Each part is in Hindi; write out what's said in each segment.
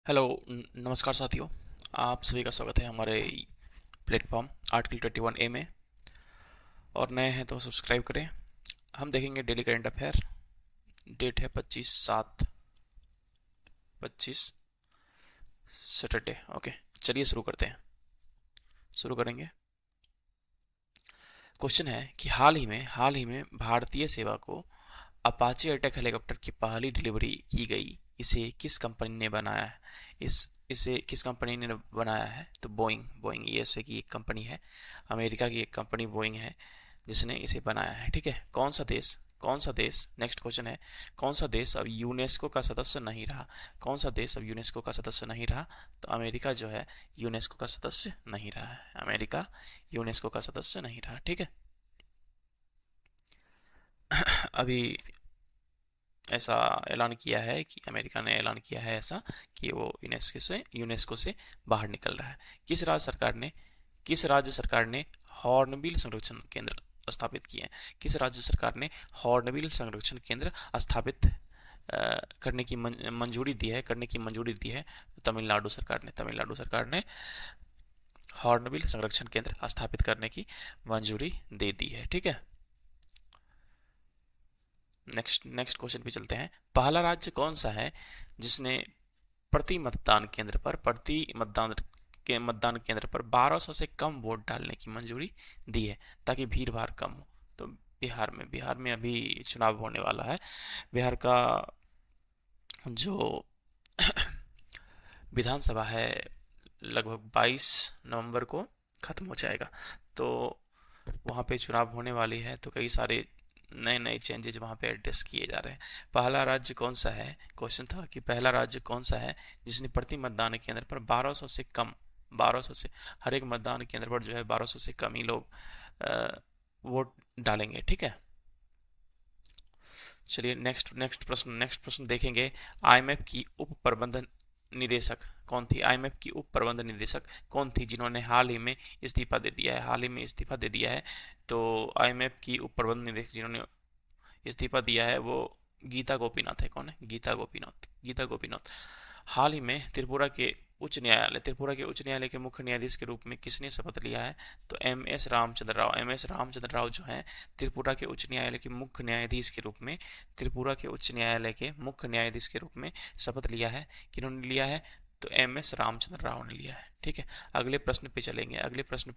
हेलो। नमस्कार साथियों। आप सभी का स्वागत है हमारे प्लेटफॉर्म आर्टिकल 21A में। और नए हैं तो सब्सक्राइब करें। हम देखेंगे डेली करंट अफेयर। डेट है 25/7/25 सैटरडे। ओके, चलिए शुरू करते हैं। शुरू करेंगे। क्वेश्चन है कि हाल ही में भारतीय सेवा को अपाचे अटैक हेलीकॉप्टर की पहली डिलीवरी की गई। इसे किस कंपनी ने बनाया है? इसे किस कंपनी ने बनाया है? तो बोइंग यूएसए की एक कंपनी है। अमेरिका की एक कंपनी बोइंग है जिसने इसे बनाया है। ठीक है, कौन सा देश नेक्स्ट क्वेश्चन है, कौन सा देश अब यूनेस्को का सदस्य नहीं रहा? कौन सा देश अब यूनेस्को का सदस्य नहीं रहा? तो अमेरिका जो है यूनेस्को का सदस्य नहीं रहा है। अमेरिका यूनेस्को का सदस्य नहीं रहा। ठीक है, अभी ऐसा ऐलान किया है कि अमेरिका ने ऐलान किया है ऐसा कि वो यूनेस्को से बाहर निकल रहा है। किस राज्य सरकार ने हॉर्नबिल संरक्षण केंद्र स्थापित किए हैं? किस राज्य सरकार ने हॉर्नबिल संरक्षण केंद्र स्थापित करने की मंजूरी दी है? तमिलनाडु सरकार ने हॉर्नबिल संरक्षण केंद्र स्थापित करने की मंजूरी दे दी है। ठीक है, नेक्स्ट क्वेश्चन पे चलते हैं। पहला राज्य कौन सा है जिसने प्रति मतदान केंद्र पर 1200 से कम वोट डालने की मंजूरी दी है ताकि भीड़ भाड़ कम हो? तो बिहार में अभी चुनाव होने वाला है। बिहार का जो विधानसभा है लगभग 22 नवंबर को खत्म हो जाएगा। तो वहाँ पे चुनाव होने वाली है, तो कई सारे नए नए चेंजेस वहाँ पे एड्रेस किए जा रहे हैं। पहला राज्य कौन सा है? क्वेश्चन था कि पहला राज्य कौन सा है जिसने प्रति मतदान केंद्र पर 1200 से कम, 1200 से, हर एक मतदान केंद्र पर जो है 1200 से कम ही लोग वोट डालेंगे। ठीक है, चलिए नेक्स्ट प्रश्न देखेंगे। आईएमएफ की उप प्रबंधन निदेशक कौन थी? आईएमएफ की उप प्रबंधन निदेशक कौन थी जिन्होंने हाल ही में इस्तीफा दे दिया है? तो आईएमएफ की उप प्रबंधन निदेशक जिन्होंने इस्तीफा दिया है वो गीता गोपीनाथ है। कौन है? गीता गोपीनाथ। हाल ही में त्रिपुरा के उच्च न्यायालय के मुख्य न्यायाधीश के रूप में किसने शपथ लिया है? तो एम एस रामचंद्र राव जो हैं त्रिपुरा के उच्च न्यायालय के मुख्य न्यायाधीश के रूप में, शपथ लिया है। किन्होंने लिया है? तो एम एस रामचंद्र राव ने लिया है। ठीक है, अगले प्रश्न पे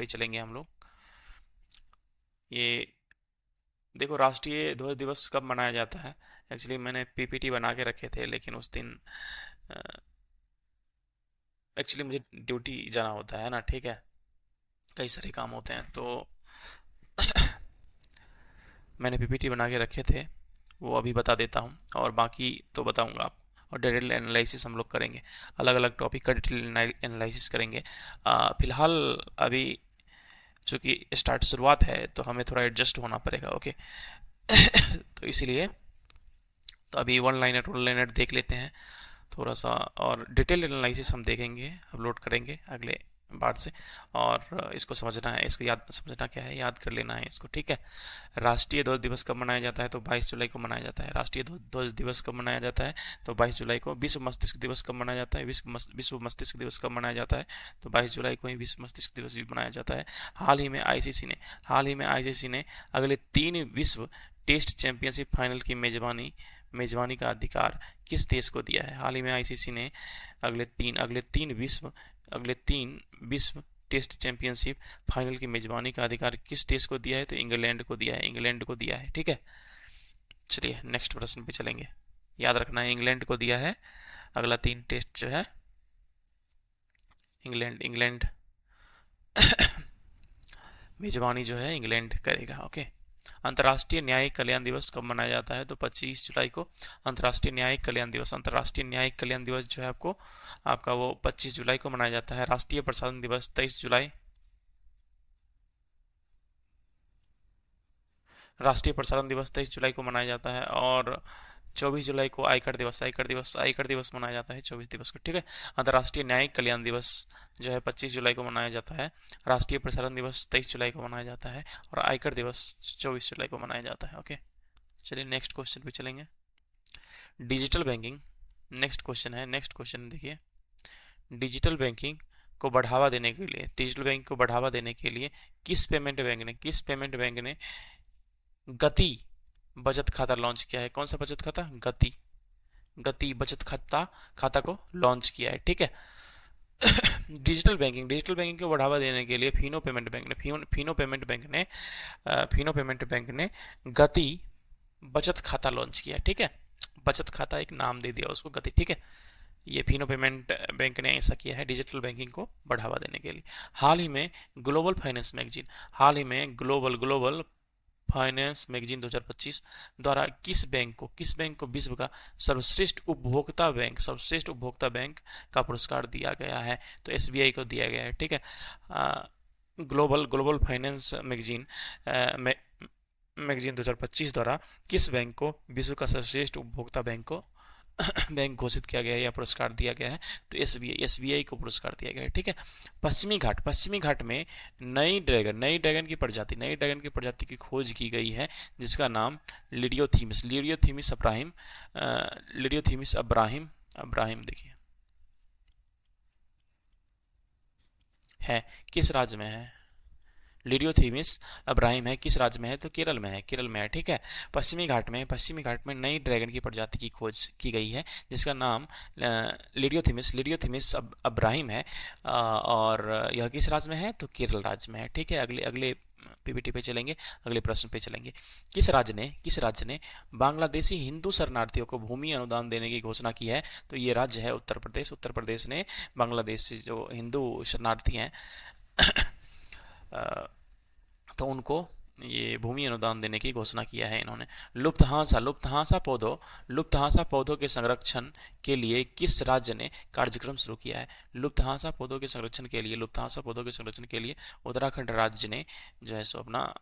चलेंगे हम लोग। ये देखो, राष्ट्रीय ध्वज दिवस कब मनाया जाता है? एक्चुअली मैंने पीपीटी बना के रखे थे, लेकिन उस दिन एक्चुअली मुझे ड्यूटी जाना होता है ना। ठीक है, कई सारे काम होते हैं, तो मैंने पीपीटी बना के रखे थे, वो अभी बता देता हूँ और बाकी तो बताऊँगा आप। और डिटेल एनालिसिस हम लोग करेंगे, अलग अलग टॉपिक का डिटेल एनालिसिस करेंगे। फिलहाल अभी चूँकि शुरुआत है तो हमें थोड़ा एडजस्ट होना पड़ेगा। ओके तो इसीलिए तो अभी वन लाइनर देख लेते हैं थोड़ा सा, और डिटेल एनालिसिस हम देखेंगे, अपलोड करेंगे अगले बार से। और इसको समझना है, इसको याद समझना क्या है, याद कर लेना है इसको। ठीक है, राष्ट्रीय ध्वज दिवस कब मनाया जाता है? तो 22 जुलाई को मनाया जाता है। राष्ट्रीय ध्वज दिवस कब मनाया जाता है? तो 22 जुलाई को। विश्व मस्तिष्क दिवस कब मनाया जाता है? विश्व मस्तिष्क दिवस कब मनाया जाता है? तो 22 जुलाई को ही विश्व मस्तिष्क दिवस भी मनाया जाता है। हाल ही में आईसीसी ने अगले 3 विश्व टेस्ट चैंपियनशिप फाइनल की मेजबानी का अधिकार किस देश को दिया है? हाल ही में आईसीसी ने अगले तीन विश्व टेस्ट चैंपियनशिप फाइनल की मेजबानी का अधिकार किस देश को दिया है? तो इंग्लैंड को दिया है। ठीक है, चलिए नेक्स्ट प्रश्न पे चलेंगे। याद रखना है, इंग्लैंड को दिया है। अगला 3 टेस्ट जो है इंग्लैंड मेजबानी जो है इंग्लैंड करेगा। ओके, अंतर्राष्ट्रीय न्यायिक कल्याण दिवस कब मनाया जाता है? तो 25 जुलाई को। अंतर्राष्ट्रीय न्यायिक कल्याण दिवस जो है आपका वो 25 जुलाई को मनाया जाता है। राष्ट्रीय प्रसारण दिवस 23 जुलाई। राष्ट्रीय प्रसारण दिवस 23 जुलाई को मनाया जाता है। और 24 जुलाई को आयकर दिवस मनाया जाता है 24 दिवस को। ठीक है, अंतर्राष्ट्रीय न्यायिक कल्याण दिवस जो है 25 जुलाई को मनाया जाता है। राष्ट्रीय प्रसारण दिवस 23 जुलाई को मनाया जाता है। और आयकर दिवस 24 जुलाई को मनाया जाता है। ओके, चलिए नेक्स्ट क्वेश्चन पे चलेंगे। डिजिटल बैंकिंग नेक्स्ट क्वेश्चन देखिए। डिजिटल बैंकिंग को बढ़ावा देने के लिए, डिजिटल बैंक को बढ़ावा देने के लिए किस पेमेंट बैंक ने गति बचत खाता लॉन्च किया है? कौन सा बचत खाता? गति, गति बचत खाता को लॉन्च किया है। ठीक है। डिजिटल बैंकिंग को बढ़ावा देने के लिए फिनो पेमेंट बैंक ने गति बचत खाता लॉन्च किया। ठीक है, बचत खाता एक नाम दे दिया उसको, गति। ठीक है, ये फिनो पेमेंट बैंक ने ऐसा किया है डिजिटल बैंकिंग को बढ़ावा देने के लिए। हाल ही में ग्लोबल फाइनेंस मैगजीन 2025 द्वारा किस बैंक को विश्व का सर्वश्रेष्ठ उपभोक्ता बैंक का पुरस्कार दिया गया है? तो एसबीआई को दिया गया है। ठीक है। ग्लोबल फाइनेंस मैगजीन 2025 द्वारा किस बैंक को विश्व का सर्वश्रेष्ठ उपभोक्ता बैंक घोषित किया गया है या पुरस्कार दिया गया है? तो एसबीआई को पुरस्कार दिया गया है। ठीक है। पश्चिमी घाट में नई ड्रैगन की प्रजाति की खोज की गई है, जिसका नाम लिडियोथीमिस अब्राहिम देखिए है। किस राज्य में है? लिडियोथीमिस अब्राहिम है। किस राज्य में है? तो केरल में है। ठीक है। पश्चिमी घाट में नई ड्रैगन की प्रजाति की खोज की गई है, जिसका नाम लिडियोथीमिस अब्राहिम है। और यह किस राज्य में है? तो केरल राज्य में है। ठीक है। अगले पीपीटी पे चलेंगे, अगले प्रश्न पे चलेंगे। किस राज्य ने बांग्लादेशी हिंदू शरणार्थियों को भूमि अनुदान देने की घोषणा की है? तो ये राज्य है उत्तर प्रदेश ने बांग्लादेश से जो हिंदू शरणार्थी हैं तो उनको ये भूमि अनुदान देने की घोषणा किया है इन्होंने। लुप्तहासा पौधों के संरक्षण के लिए किस राज्य ने कार्यक्रम शुरू किया है? लुप्तहासा पौधों के संरक्षण के लिए उत्तराखंड राज्य ने जो है सो अपना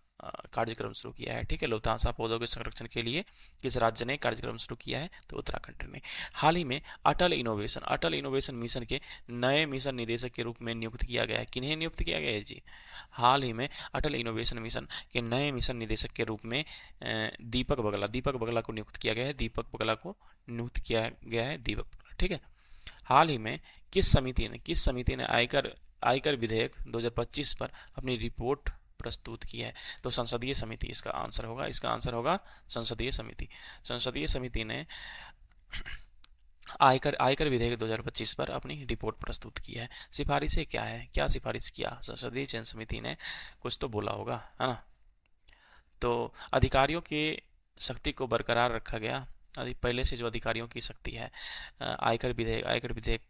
कार्यक्रम शुरू किया है। ठीक है। लुप्तहासा पौधों के संरक्षण के लिए किस राज्य ने कार्यक्रम शुरू किया है? तो उत्तराखंड ने। हाल ही में अटल इनोवेशन मिशन के नए मिशन निदेशक के रूप में नियुक्त किया गया है। किन्हें नियुक्त किया गया है जी? हाल ही में अटल इनोवेशन मिशन के नए मिशन निदेशक के रूप में दीपक बगला को नियुक्त किया गया है। ठीक है। हाल ही में किस समिति ने आयकर विधेयक 2025 पर अपनी रिपोर्ट प्रस्तुत की है? तो संसदीय समिति इसका आंसर होगा संसदीय समिति ने आयकर विधेयक 2025 पर अपनी रिपोर्ट प्रस्तुत की है। सिफारिशें क्या है? क्या सिफारिश किया संसदीय चयन समिति ने? कुछ तो बोला होगा, है ना। तो अधिकारियों की शक्ति को बरकरार रखा गया। पहले से जो अधिकारियों की शक्ति है, आयकर विधेयक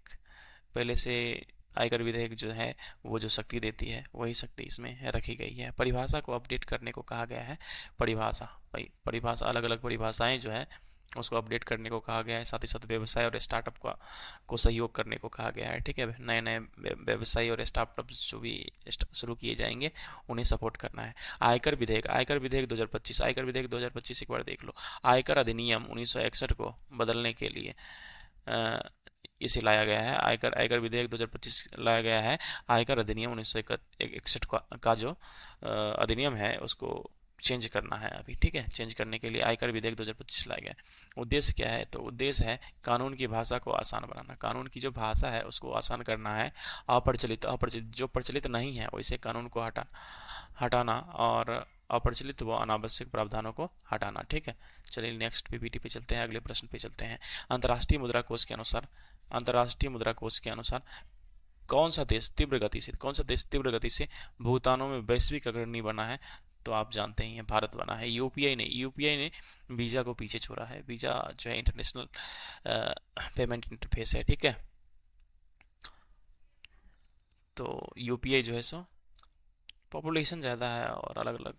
पहले से आयकर विधेयक जो है वो जो शक्ति देती है वही शक्ति इसमें रखी गई है। परिभाषा को अपडेट करने को कहा गया है। परिभाषा अलग अलग परिभाषाएं जो है उसको अपडेट करने को कहा गया है। साथ ही साथ व्यवसाय और स्टार्टअप को सहयोग करने को कहा गया है। ठीक है। नए व्यवसाय और स्टार्टअप जो भी शुरू किए जाएंगे उन्हें सपोर्ट करना है। आयकर विधेयक 2025 एक बार देख लो। आयकर अधिनियम 1961 को बदलने के लिए इसे लाया गया है। आयकर विधेयक 2025 लाया गया है। आयकर अधिनियम 1961 का जो अधिनियम है उसको चेंज करना है अभी। ठीक है। चेंज करने के लिए आयकर विधेयक 2025 लाया गया है। उद्देश्य क्या है? तो उद्देश्य है कानून की भाषा को आसान बनाना। कानून की जो भाषा है उसको आसान करना है। जो प्रचलित नहीं है वैसे कानून को हटाना और अप्रचलित व अनावश्यक प्रावधानों को हटाना। ठीक है। चलिए नेक्स्ट पीपीटी पे चलते हैं, अगले प्रश्न पे चलते हैं। अंतर्राष्ट्रीय मुद्रा कोष के अनुसार कौन सा देश तीव्र गति से भुगतानों में वैश्विक अग्रणी बना है? तो आप जानते ही हैं भारत बना है। यूपीआई ने वीजा को पीछे छोड़ा है। वीजा जो है इंटरनेशनल पेमेंट इंटरफेस है। ठीक है। तो यूपीआई जो है सो पॉपुलेशन ज़्यादा है और अलग अलग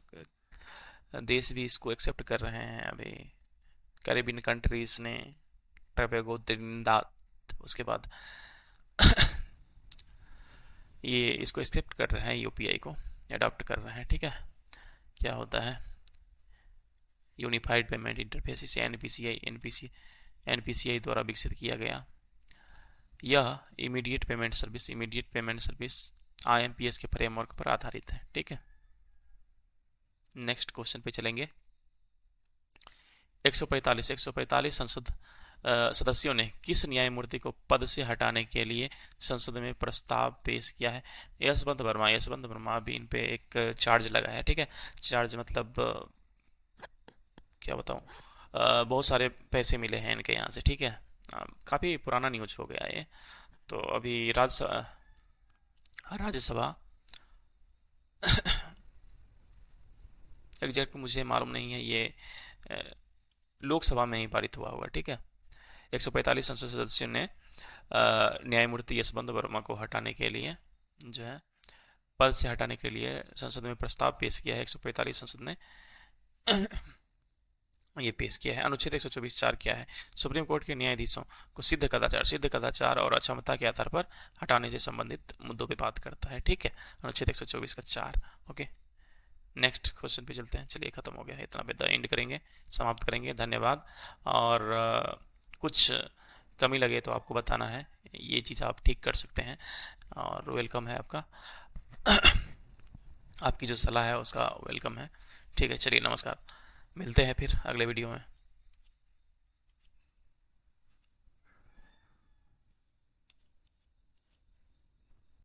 देश भी इसको एक्सेप्ट कर रहे हैं। अभी कैरेबियन कंट्रीज ने टोबैगो, त्रिनिदाद, उसके बाद ये इसको एक्सेप्ट कर रहे हैं, यूपीआई को अडॉप्ट कर रहे हैं। ठीक है। क्या होता है यूनिफाइड पेमेंट इंटरफेस, इसे एनपीसीआई द्वारा विकसित किया गया। यह इमीडिएट पेमेंट सर्विस आईएमपीएस के फ्रेमवर्क पर आधारित है। ठीक है। नेक्स्ट क्वेश्चन पे चलेंगे। 145 संसद सदस्यों ने किस न्यायमूर्ति को पद से हटाने के लिए संसद में प्रस्ताव पेश किया है? यशवंत वर्मा अभी इन पे एक चार्ज लगा है, ठीक है। चार्ज मतलब क्या बताऊं, बहुत सारे पैसे मिले हैं इनके यहाँ से, ठीक है। काफ़ी पुराना न्यूज हो गया ये। तो अभी राज्यसभा एग्जैक्ट मुझे मालूम नहीं है ये, अ, लोकसभा में ही पारित हुआ होगा, ठीक है। 145 संसद सदस्यों ने न्यायमूर्ति यशवंत वर्मा को हटाने के लिए जो है पद से हटाने के लिए संसद में प्रस्ताव पेश किया है। 145 संसद ने ये पेश किया है। अनुच्छेद 124(4) क्या है? सुप्रीम कोर्ट के न्यायाधीशों को सिद्ध कदाचार और अक्षमता के आधार पर हटाने से संबंधित मुद्दों पे बात करता है, ठीक है। अनुच्छेद 124 का 4। ओके, नेक्स्ट क्वेश्चन पे चलते हैं। चलिए, खत्म हो गया है, इतना पे एंड करेंगे, समाप्त करेंगे। धन्यवाद। और कुछ कमी लगे तो आपको बताना है, ये चीज़ आप ठीक कर सकते हैं, और वेलकम है आपका। आपकी जो सलाह है उसका वेलकम है, ठीक है। चलिए, नमस्कार, मिलते हैं फिर अगले वीडियो में।